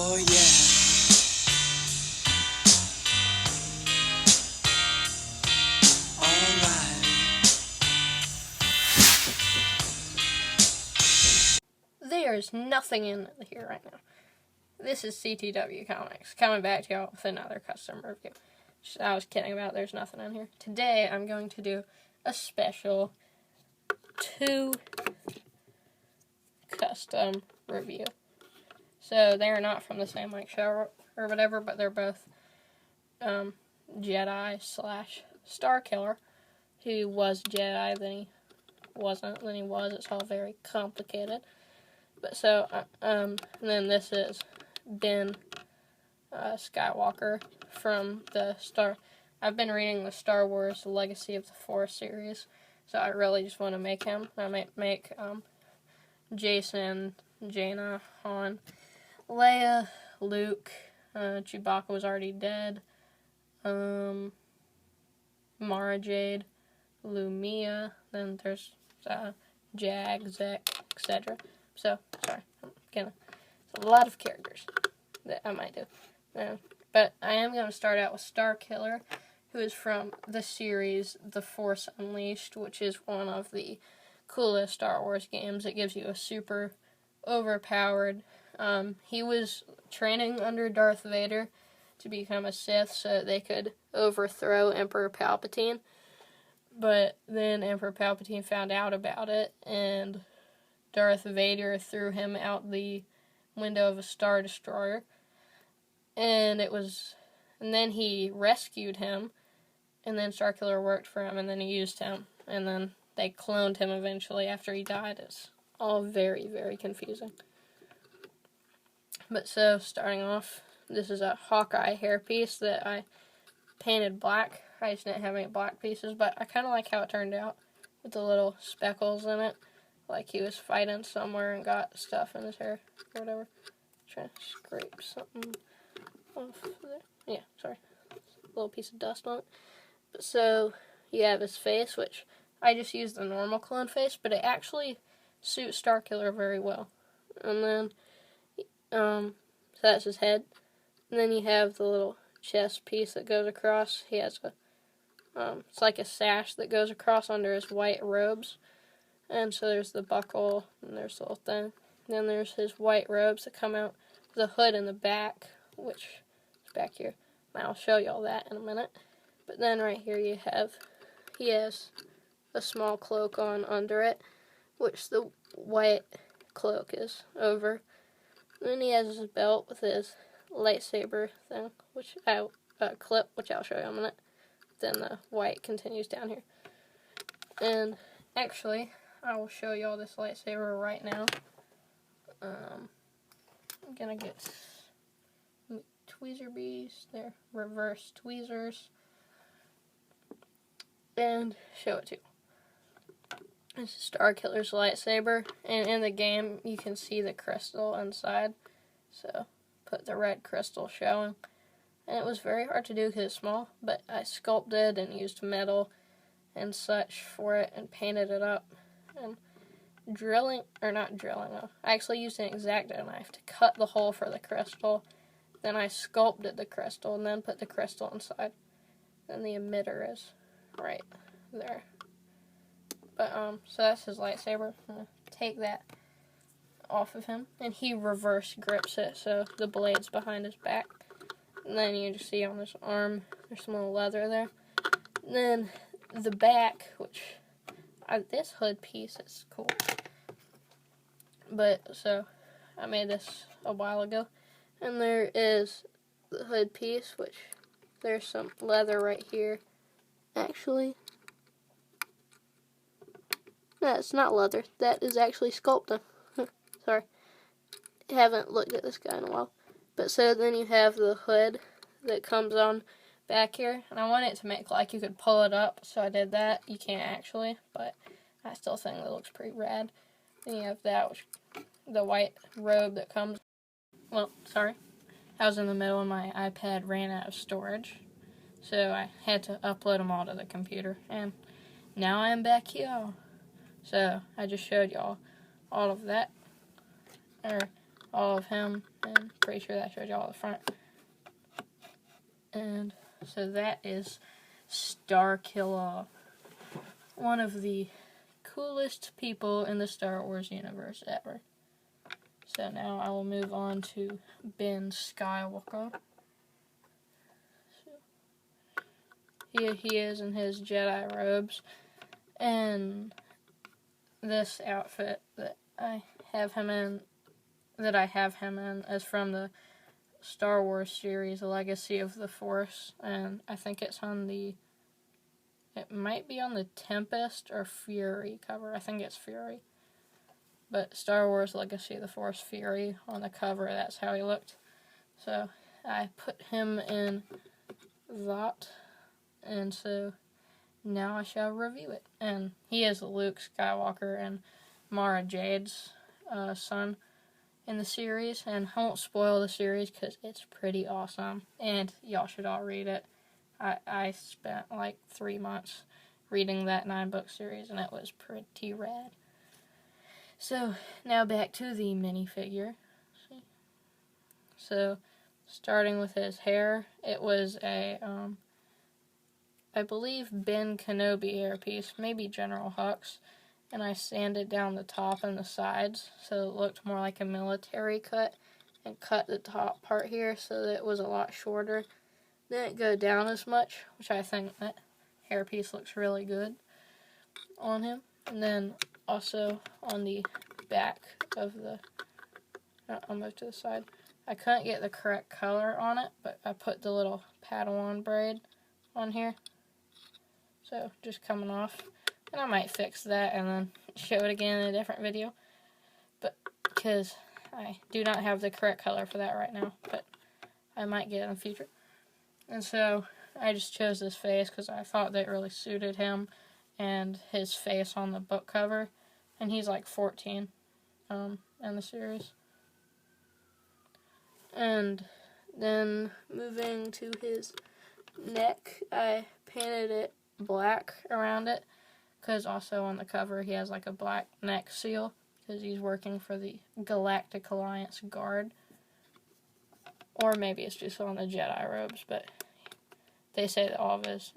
Oh yeah. Alright. There's nothing in here right now. This is CTW Comics, coming back to y'all with another custom review. I was kidding about there's nothing in here. Today I'm going to do a special 2 custom review. So they're not from the same show or whatever, but they're both Jedi / Starkiller, who was Jedi, then he wasn't, then he was. It's all very complicated. But so, and then this is Ben Skywalker from the I've been reading the Star Wars Legacy of the Force series, so I really just want to make him. I might make Jason, Jaina, Han, Leia, Luke, Chewbacca was already dead, Mara Jade, Lumia, then there's Jag, Zek, etc. So, sorry, it's a lot of characters that I might do. But I am going to start out with Starkiller, who is from the series The Force Unleashed, which is one of the coolest Star Wars games. It gives you a super overpowered... he was training under Darth Vader to become a Sith so they could overthrow Emperor Palpatine. But then Emperor Palpatine found out about it, and Darth Vader threw him out the window of a Star Destroyer. And then he rescued him, and then Starkiller worked for him, and then he used him, and then they cloned him eventually after he died. It's all very, very confusing. But so, starting off, this is a Hawkeye hairpiece that I painted black. I just didn't have any black pieces, but I kind of like how it turned out with the little speckles in it. Like he was fighting somewhere and got stuff in his hair or whatever. Trying to scrape something off there. Yeah, sorry. A little piece of dust on it. But so, you have his face, which I just used the normal clone face, but it actually suits Starkiller very well. And then, so that's his head. And then you have the little chest piece that goes across. He has it's like a sash that goes across under his white robes. And so there's the buckle, and there's the little thing. Then there's his white robes that come out with a hood in the back, which is back here. And I'll show you all that in a minute. But then right here he has a small cloak on under it, which the white cloak is over. And then he has his belt with his lightsaber thing, which clip, which I'll show you in a minute. Then the white continues down here. And actually, I will show you all this lightsaber right now. I'm gonna get tweezer bees, they're reverse tweezers, and show it to you. This is Starkiller's lightsaber, and in the game you can see the crystal inside, so put the red crystal showing. And it was very hard to do because it's small, but I sculpted and used metal and such for it and painted it up. And I actually used an X-Acto knife to cut the hole for the crystal. Then I sculpted the crystal and then put the crystal inside. And the emitter is right there. But, so that's his lightsaber. I'm going to take that off of him. And he reverse grips it, so the blade's behind his back. And then you just see on his arm, there's some little leather there. And then the back, which, this hood piece is cool. But, so, I made this a while ago. And there is the hood piece, which, there's some leather right here. Actually, no, it's not leather. That is actually sculpting. Sorry. I haven't looked at this guy in a while. But so then you have the hood that comes on back here. And I want it to make like you could pull it up. So I did that. You can't actually. But I still think it looks pretty rad. Then you have that, which the white robe that comes. Well, sorry. I was in the middle and my iPad ran out of storage. So I had to upload them all to the computer. And now I am back here. So I just showed y'all all of that. all of him, and pretty sure that shows you all the front. And so that is Starkiller, one of the coolest people in the Star Wars universe ever. So now I will move on to Ben Skywalker. So here he is in his Jedi robes, and this outfit that I have him in is from the Star Wars series, Legacy of the Force, and I think it might be on the Tempest or Fury cover. I think it's Fury. But Star Wars Legacy of the Force Fury on the cover, that's how he looked. So I put him in that, and so now I shall review it. And he is Luke Skywalker and Mara Jade's son in the series, and I won't spoil the series because it's pretty awesome, and y'all should all read it. I spent like 3 months reading that 9-book series, and it was pretty rad. So now back to the minifigure. So starting with his hair, it was a I believe Ben Kenobi hairpiece, maybe General Hux. And I sanded down the top and the sides so it looked more like a military cut, and cut the top part here so that it was a lot shorter. Didn't go down as much, which I think that hairpiece looks really good on him. And then also on the back of the, I'll move to the side. I couldn't get the correct color on it, but I put the little Padawan braid on here. So just coming off. And I might fix that and then show it again in a different video. But, because I do not have the correct color for that right now. But I might get it in the future. And so, I just chose this face because I thought that it really suited him and his face on the book cover. And he's like 14 in the series. And then, moving to his neck, I painted it black around it. Because also on the cover he has like a black neck seal, because he's working for the Galactic Alliance Guard. Or maybe it's just on the Jedi robes, but they say that all of his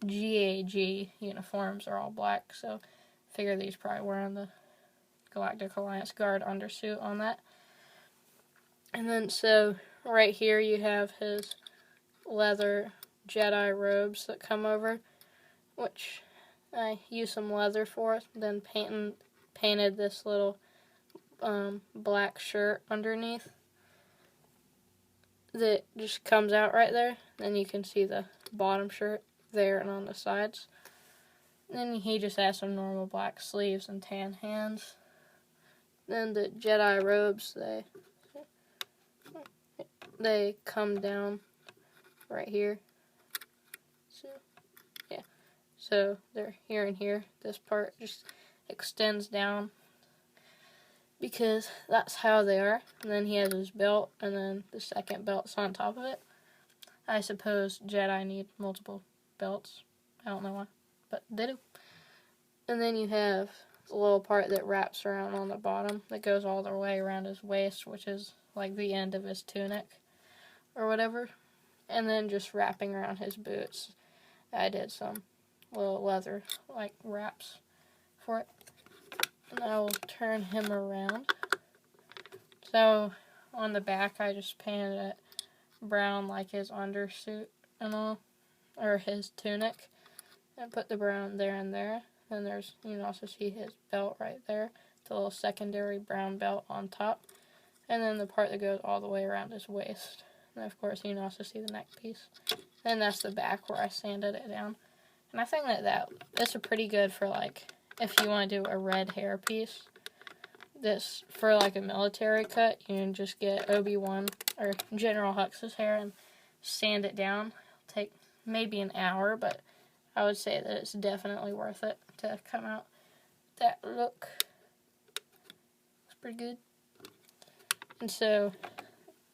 GAG uniforms are all black, so I figure he's probably wearing the Galactic Alliance Guard undersuit on that. And then so right here you have his leather Jedi robes that come over, which I used some leather for it, then painted this little black shirt underneath that just comes out right there. Then you can see the bottom shirt there and on the sides. Then he just has some normal black sleeves and tan hands. Then the Jedi robes, they come down right here. So they're here and here. This part just extends down because that's how they are. And then he has his belt, and then the second belt's on top of it. I suppose Jedi need multiple belts. I don't know why, but they do. And then you have the little part that wraps around on the bottom that goes all the way around his waist, which is like the end of his tunic or whatever. And then just wrapping around his boots. I did some little leather like wraps for it. And I will turn him around. So on the back I just painted it brown like his undersuit and all, or his tunic, and put the brown there and there. Then there's, you can also see his belt right there, the little secondary brown belt on top, and then the part that goes all the way around his waist. And of course you can also see the neck piece. And that's the back where I sanded it down. And I think that's a pretty good for, like, if you want to do a red hair piece. This, for, like, a military cut, you can just get Obi-Wan or General Hux's hair and sand it down. Take maybe an hour, but I would say that it's definitely worth it to come out that look. It's pretty good. And so,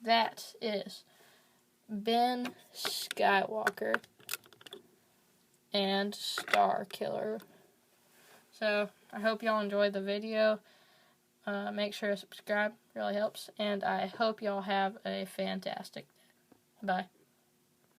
that is Ben Skywalker and Starkiller. So, I hope y'all enjoyed the video. make sure to subscribe. Really helps. And I hope y'all have a fantastic day. Bye.